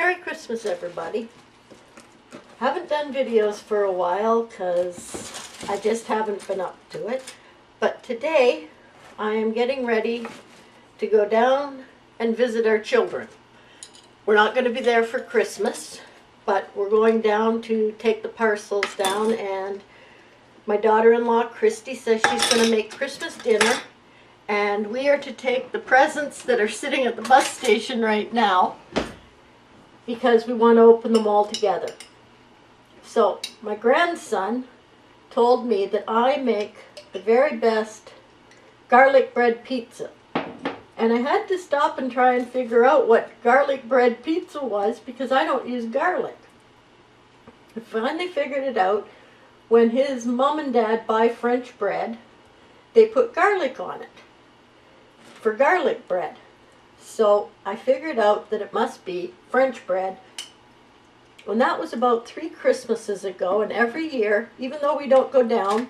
Merry Christmas, everybody. Haven't done videos for a while because I just haven't been up to it. But today I am getting ready to go down and visit our children. We're not going to be there for Christmas, but we're going down to take the parcels down, and my daughter-in-law Christy says she's going to make Christmas dinner, and we are to take the presents that are sitting at the bus station right now because we want to open them all together. So my grandson told me that I make the very best garlic bread pizza. And I had to stop and try and figure out what garlic bread pizza was because I don't use garlic. I finally figured it out. When his mom and dad buy French bread, they put garlic on it for garlic bread. So I figured out that it must be French bread. And that was about 3 Christmases ago, and every year, even though we don't go down,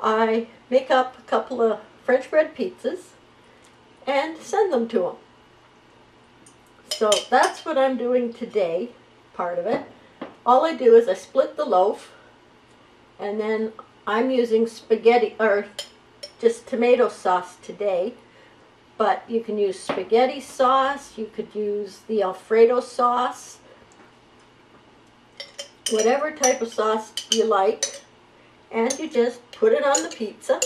I make up a couple of French bread pizzas and send them to them. So that's what I'm doing today, part of it. All I do is I split the loaf, and then I'm using spaghetti, or just tomato sauce today. But you can use spaghetti sauce, you could use the Alfredo sauce, whatever type of sauce you like, and you just put it on the pizza,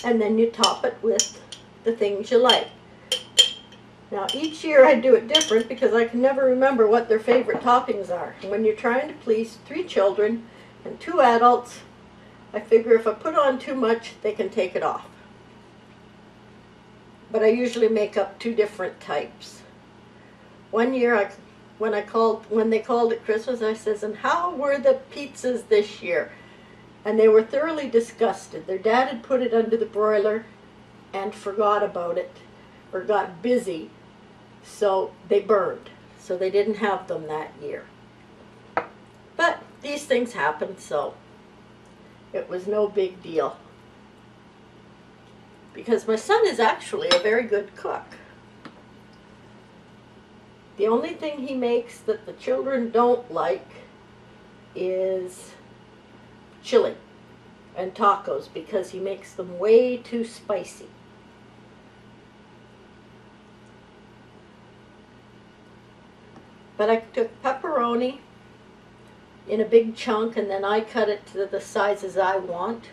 and then you top it with the things you like. Now each year I do it different because I can never remember what their favorite toppings are. And when you're trying to please 3 children and 2 adults, I figure if I put on too much, they can take it off. But I usually make up 2 different types. One year, when they called it Christmas, I says, "And how were the pizzas this year?" And they were thoroughly disgusted. Their dad had put it under the broiler and forgot about it, or got busy, so they burned. So they didn't have them that year. But these things happen, so it was no big deal. Because my son is actually a very good cook. The only thing he makes that the children don't like is chili and tacos because he makes them way too spicy. But I took pepperoni in a big chunk, and then I cut it to the sizes I want.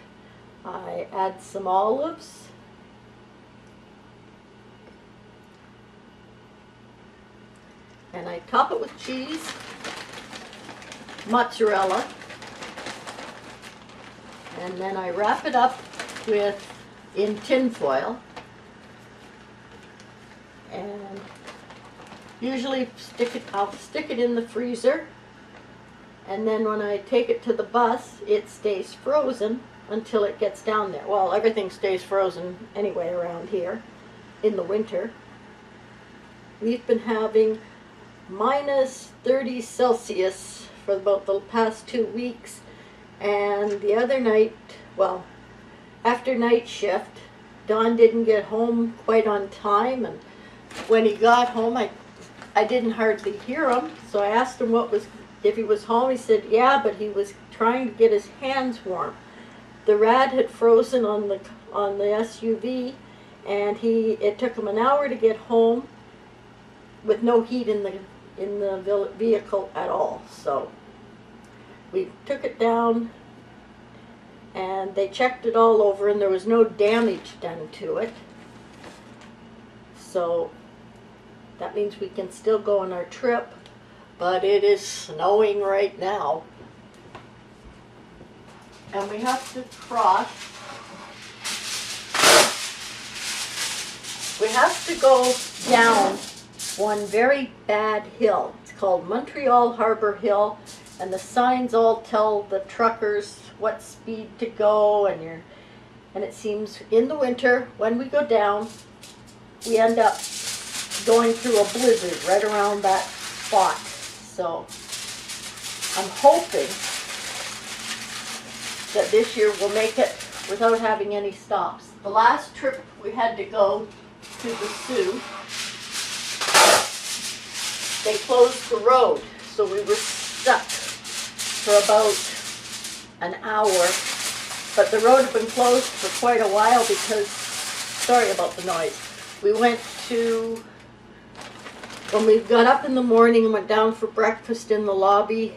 I add some olives, and I top it with cheese, mozzarella, and then I wrap it up in tin foil, and usually I'll stick it in the freezer. And then when I take it to the bus, it stays frozen until it gets down there. Well, everything stays frozen anyway around here in the winter. We've been having minus 30 Celsius for about the past 2 weeks. And the other night, well, after night shift, Don didn't get home quite on time. And when he got home, I didn't hardly hear him. So I asked him if he was home. He said, yeah, but he was trying to get his hands warm. The rad had frozen on the SUV, and it took him an hour to get home with no heat in the vehicle at all. So we took it down, and they checked it all over, and there was no damage done to it. So that means we can still go on our trip. But it is snowing right now. And we have to cross. We have to go down one very bad hill. It's called Montreal Harbor Hill, and the signs all tell the truckers what speed to go, and it seems in the winter when we go down, we end up going through a blizzard right around that spot. So I'm hoping that this year we'll make it without having any stops. The last trip we had to go to the Sioux, they closed the road, so we were stuck for about an hour. But the road had been closed for quite a while because, sorry about the noise, we went to, when we got up in the morning and went down for breakfast in the lobby,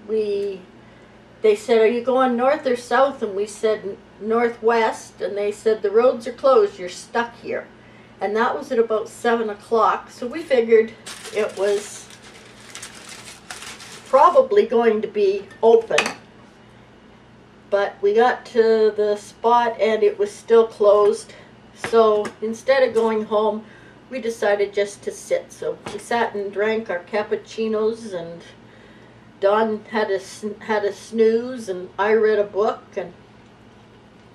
they said, are you going north or south? And we said northwest, and they said the roads are closed, you're stuck here. And that was at about 7 o'clock, so we figured it was probably going to be open. But we got to the spot and it was still closed. So instead of going home, we decided just to sit. So we sat and drank our cappuccinos, and Dawn had a snooze, and I read a book. And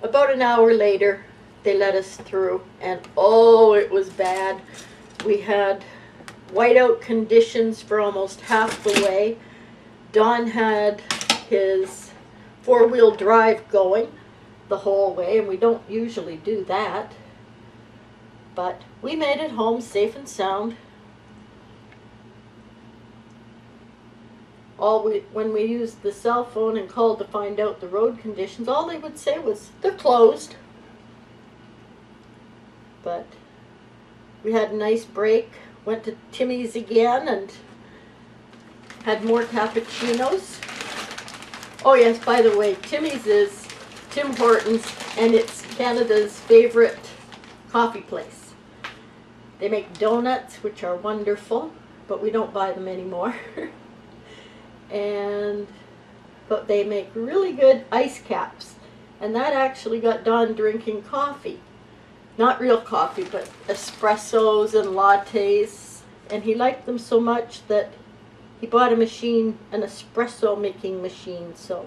about an hour later, they let us through. And oh, it was bad. We had whiteout conditions for almost half the way. Don had his four-wheel drive going the whole way, and we don't usually do that. But we made it home safe and sound. When we used the cell phone and called to find out the road conditions, all they would say was, they're closed. But we had a nice break, went to Timmy's again and had more cappuccinos. Oh yes, by the way, Timmy's is Tim Hortons, and it's Canada's favorite coffee place. They make donuts, which are wonderful, but we don't buy them anymore. But they make really good ice caps, and that actually got Don drinking coffee. Not real coffee, but espressos and lattes, and he liked them so much that he bought a machine, an espresso making machine, so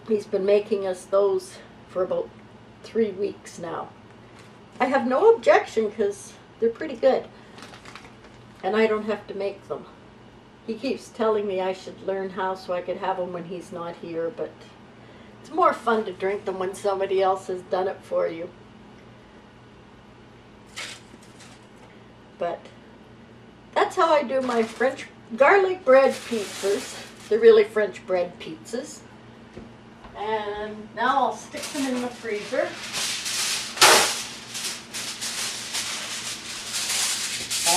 he's been making us those for about 3 weeks now. I have no objection because they're pretty good, and I don't have to make them. He keeps telling me I should learn how so I could have them when he's not here, but it's more fun to drink them when somebody else has done it for you. But that's how I do my French garlic bread pizzas. They're really French bread pizzas. And now I'll stick them in the freezer.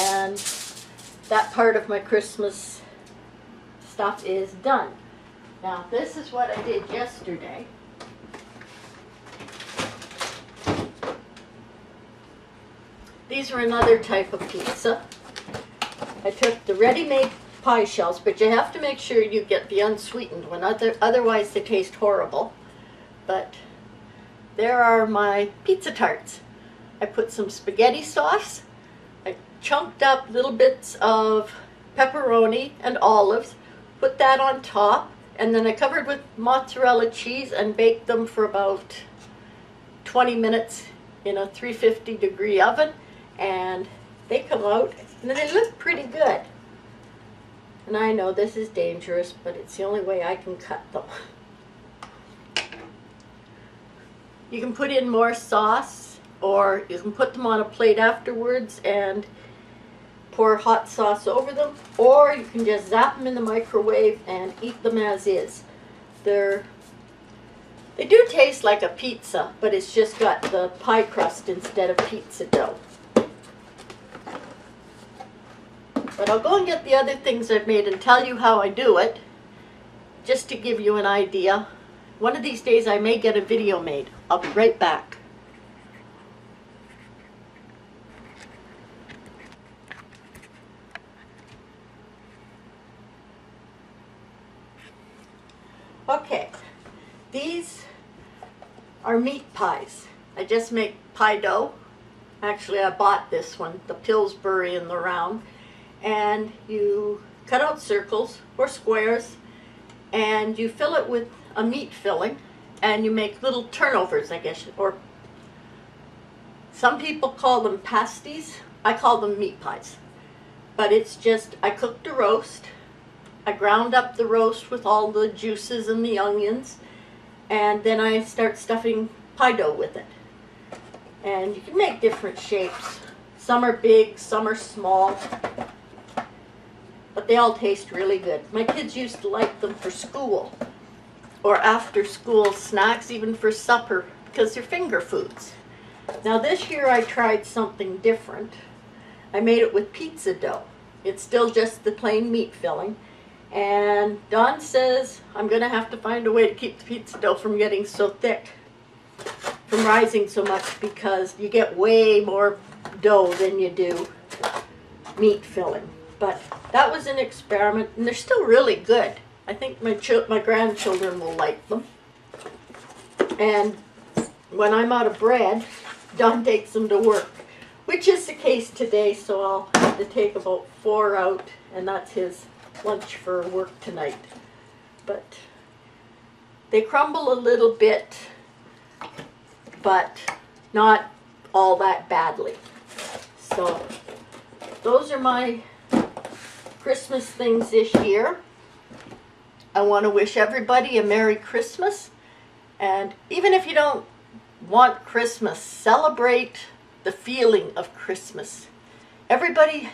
And that part of my Christmas stuff is done. Now this is what I did yesterday. These are another type of pizza. I took the ready-made pie shells, but you have to make sure you get the unsweetened one, otherwise they taste horrible. But there are my pizza tarts. I put some spaghetti sauce, I chunked up little bits of pepperoni and olives, put that on top, and then I covered with mozzarella cheese and baked them for about 20 minutes in a 350-degree oven, and they come out and they look pretty good. And I know this is dangerous, but it's the only way I can cut them. You can put in more sauce, or you can put them on a plate afterwards and pour hot sauce over them, or you can just zap them in the microwave and eat them as is. They do taste like a pizza, but it's just got the pie crust instead of pizza dough. But I'll go and get the other things I've made and tell you how I do it, just to give you an idea. One of these days I may get a video made. I'll be right back. Okay, these are meat pies. I just make pie dough. Actually, I bought this one, the Pillsbury in the round. And you cut out circles or squares, and you fill it with a meat filling, and you make little turnovers, I guess, or some people call them pasties. I call them meat pies. But it's just, I cooked a roast, I ground up the roast with all the juices and the onions, and then I start stuffing pie dough with it. And you can make different shapes. Some are big, some are small. but they all taste really good. My kids used to like them for school or after school snacks, even for supper, because they're finger foods. Now this year I tried something different. I made it with pizza dough. It's still just the plain meat filling. And Don says I'm going to have to find a way to keep the pizza dough from getting so thick, from rising so much, because you get way more dough than you do meat filling. But that was an experiment, and they're still really good. I think my grandchildren will like them. And when I'm out of bread, Don takes them to work, which is the case today, so I'll have to take about 4 out, and that's his lunch for work tonight. But they crumble a little bit, but not all that badly. So those are my Christmas things this year. I want to wish everybody a Merry Christmas, and even if you don't want Christmas, celebrate the feeling of Christmas. Everybody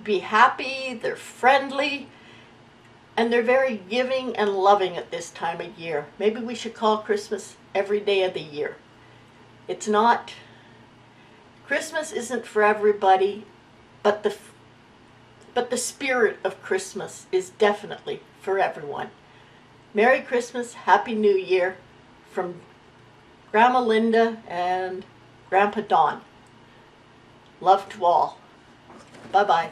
be happy, they're friendly, and they're very giving and loving at this time of year. Maybe we should call Christmas every day of the year. It's not, Christmas isn't for everybody, but the spirit of Christmas is definitely for everyone. Merry Christmas, Happy New Year from Grandma Linda and Grandpa Don. Love to all. Bye-bye.